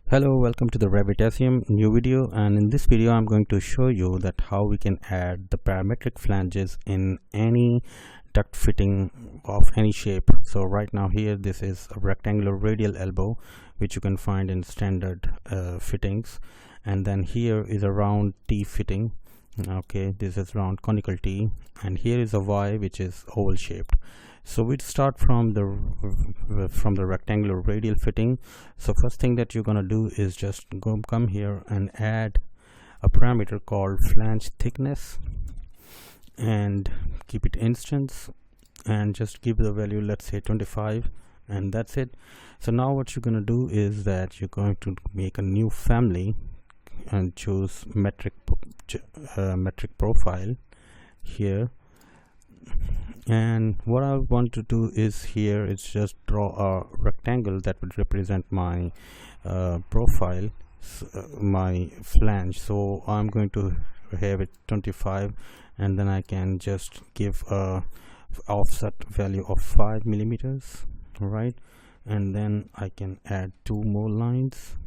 Hello, welcome to the Revit new video, and in this video I'm going to show you that how we can add the parametric flanges in any duct fitting of any shape. So right now here this is a rectangular radial elbow which you can find in standard fittings, and then here is a round T fitting. Okay, this is round conical T, and here is a Y which is oval shaped. So we start from the rectangular radial fitting. So first thing that you're gonna do is just come here and add a parameter called flange thickness and keep it instance and just give the value, let's say 25, and that's it. So now what you're gonna do is that you're going to make a new family and choose metric profile here. And what I want to do is here is just draw a rectangle that would represent my profile, my flange. So I'm going to have it 25, and then I can just give a offset value of 5 millimeters, right? And then I can add 2 more lines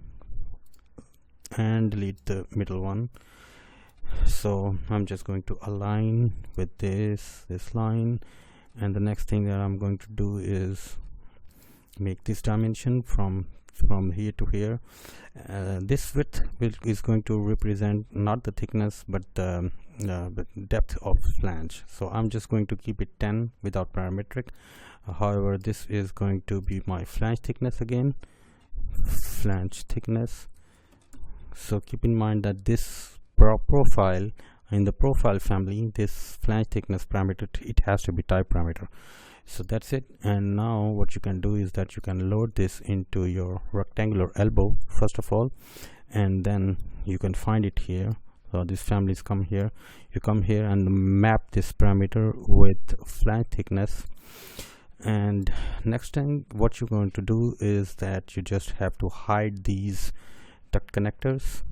and delete the middle one. So I'm just going to align with this line, and the next thing that I'm going to do is make this dimension from here to here. This width is going to represent not the thickness but the depth of flange. So I'm just going to keep it 10 without parametric. However, this is going to be my flange thickness again, flange thickness. So keep in mind that this profile, in the profile family, this flange thickness parameter, it has to be type parameter. So that's it. And now what you can do is that you can load this into your rectangular elbow first of all, and then you can find it here. So these families come here, you come here and map this parameter with flange thickness. And next thing what you're going to do is that you just have to hide these duct connectors.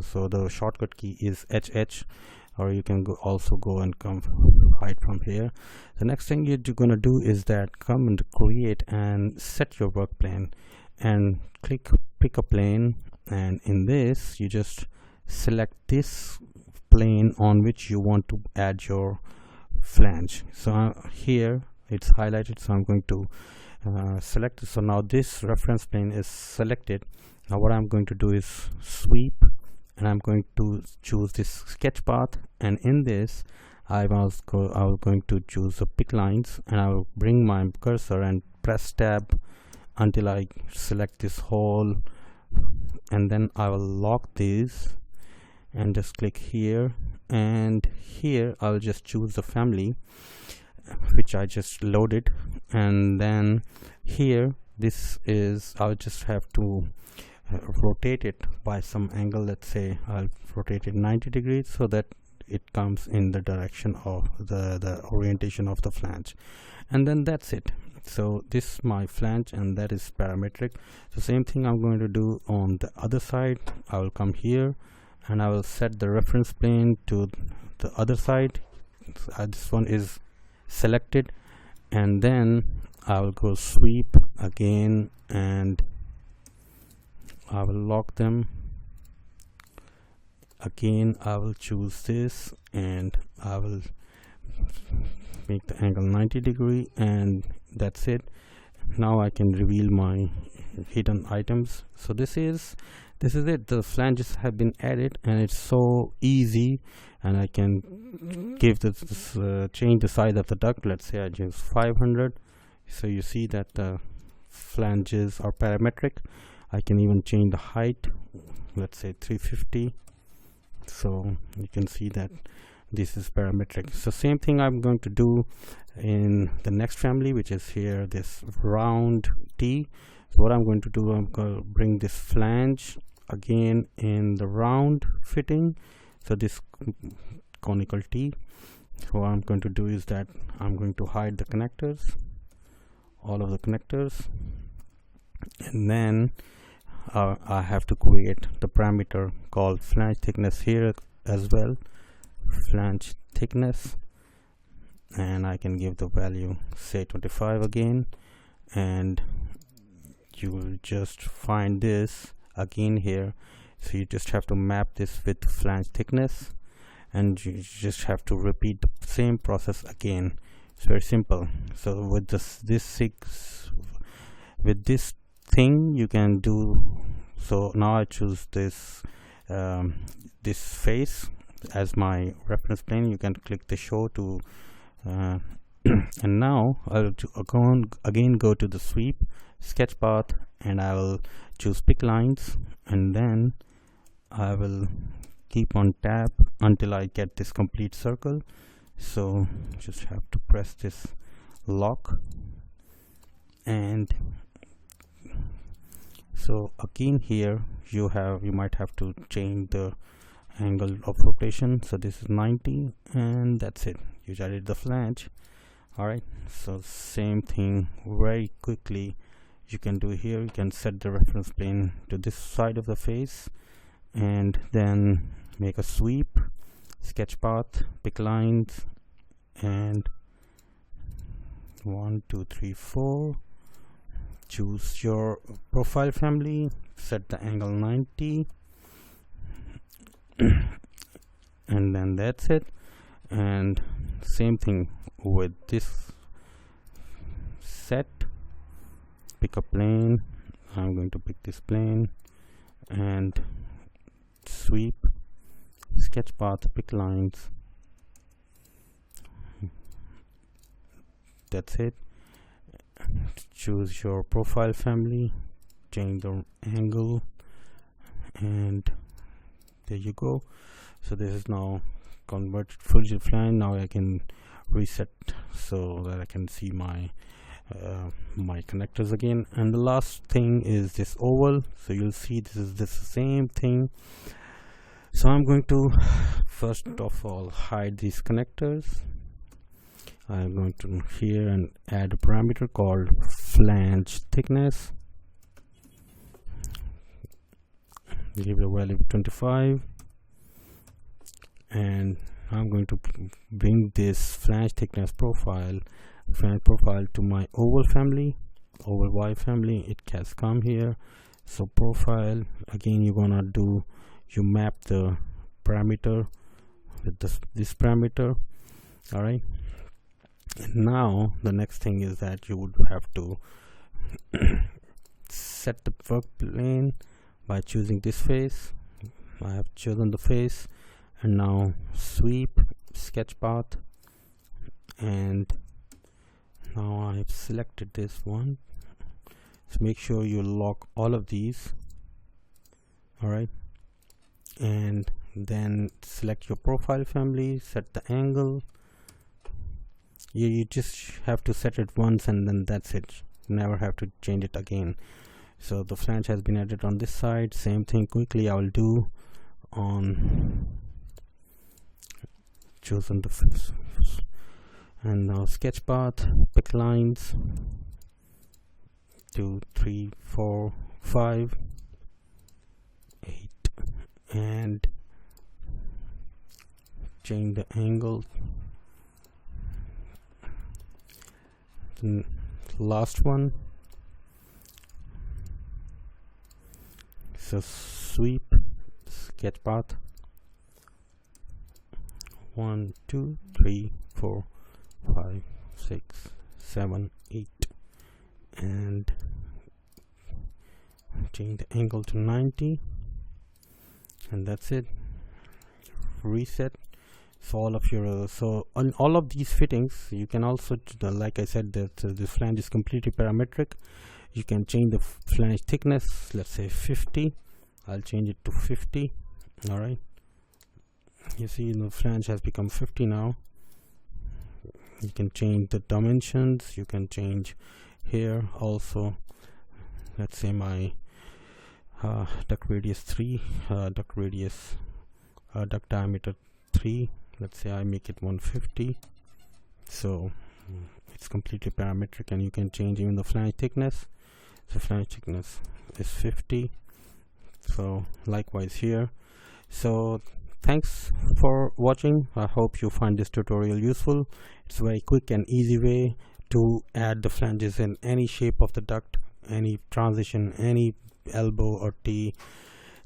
So the shortcut key is HH, or you can also go and come hide from here. The next thing you're gonna do is that come and create and set your work plane and pick a plane, and in this you just select this plane on which you want to add your flange. So here it's highlighted, so I'm going to select it. So now this reference plane is selected. Now what I'm going to do is sweep, and I'm going to choose this sketch path, and in this I was going to choose the pick lines, and I will bring my cursor and press tab until I select this whole, and then I will lock these and just click here, and here I'll just choose the family which I just loaded, and then here this is, I'll just have to rotate it by some angle. Let's say I'll rotate it 90 degrees so that it comes in the direction of the orientation of the flange, and then that's it. So this is my flange, and that is parametric. So same thing I'm going to do on the other side. I will come here and I will set the reference plane to the other side. This one is selected, and then I will go sweep again, and I will lock them again. I will choose this, and I will make the angle 90 degree, and that's it. Now I can reveal my hidden items. So this is it. The flanges have been added, and it's so easy. And I can give this change the size of the duct. Let's say I choose 500. So you see that the flanges are parametric. I can even change the height, let's say 350. So you can see that this is parametric. So same thing I'm going to do in the next family, which is here, this round T. So what I'm going to do, I'm going to bring this flange again in the round fitting, so this conical T. So what I'm going to do is that I'm going to hide the connectors, all of the connectors, and then I have to create the parameter called flange thickness here as well, flange thickness, and I can give the value, say 25 again, and you will just find this again here. So you just have to map this with flange thickness, and you just have to repeat the same process again. It's very simple. So with this thing you can do. So now I choose this this face as my reference plane. You can click the show to and now I'll again go to the sweep, sketch path, and I will choose pick lines, and then I will keep on tab until I get this complete circle. So just have to press this lock, and so again here you might have to change the angle of rotation. So this is 90, and that's it. You added the flange. Alright, so same thing very quickly you can do here. You can set the reference plane to this side of the face, and then make a sweep, sketch path, pick lines, and 1 2 3 4, choose your profile family, set the angle 90, and then that's it. And same thing with this set, pick a plane. I'm going to pick this plane, and sweep, sketch path, pick lines. That's it. Choose your profile family, change the angle, and there you go. So this is now converted full flange. Now I can reset so that I can see my my connectors again. And the last thing is this oval. So you'll see this is the same thing. So I'm going to first of all hide these connectors. I'm going to here and add a parameter called flange thickness. Give it a value of 25, and I'm going to bring this flange thickness profile to my oval family, oval Y family. It has come here. So profile, again you map the parameter with this parameter. All right, and now the next thing is that you would have to set the work plane by choosing this face. I have chosen the face, and now sweep, sketch path, and now I have selected this one. So make sure you lock all of these. All right, and then select your profile family, set the angle. You just have to set it once, and then that's it. Never have to change it again. So the flange has been added on this side. Same thing quickly I will do on chosen the and now sketch path, pick lines 2 3 4 5 8, and change the angle. The last one, so sweep, sketch path 1 2 3 4 5 6 7 8, and change the angle to 90, and that's it. Reset. So all of your on all of these fittings you can also like I said that the flange is completely parametric. You can change the flange thickness, let's say 50. I'll change it to 50. All right, you see the flange has become 50 now. You can change the dimensions. You can change here also. Let's say my duct radius 3, duct diameter 3. Let's say I make it 150. So it's completely parametric, and you can change even the flange thickness. So flange thickness is 50. So likewise here. So thanks for watching. I hope you find this tutorial useful. It's a very quick and easy way to add the flanges in any shape of the duct, any transition, any elbow or T.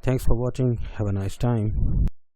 Thanks for watching. Have a nice time.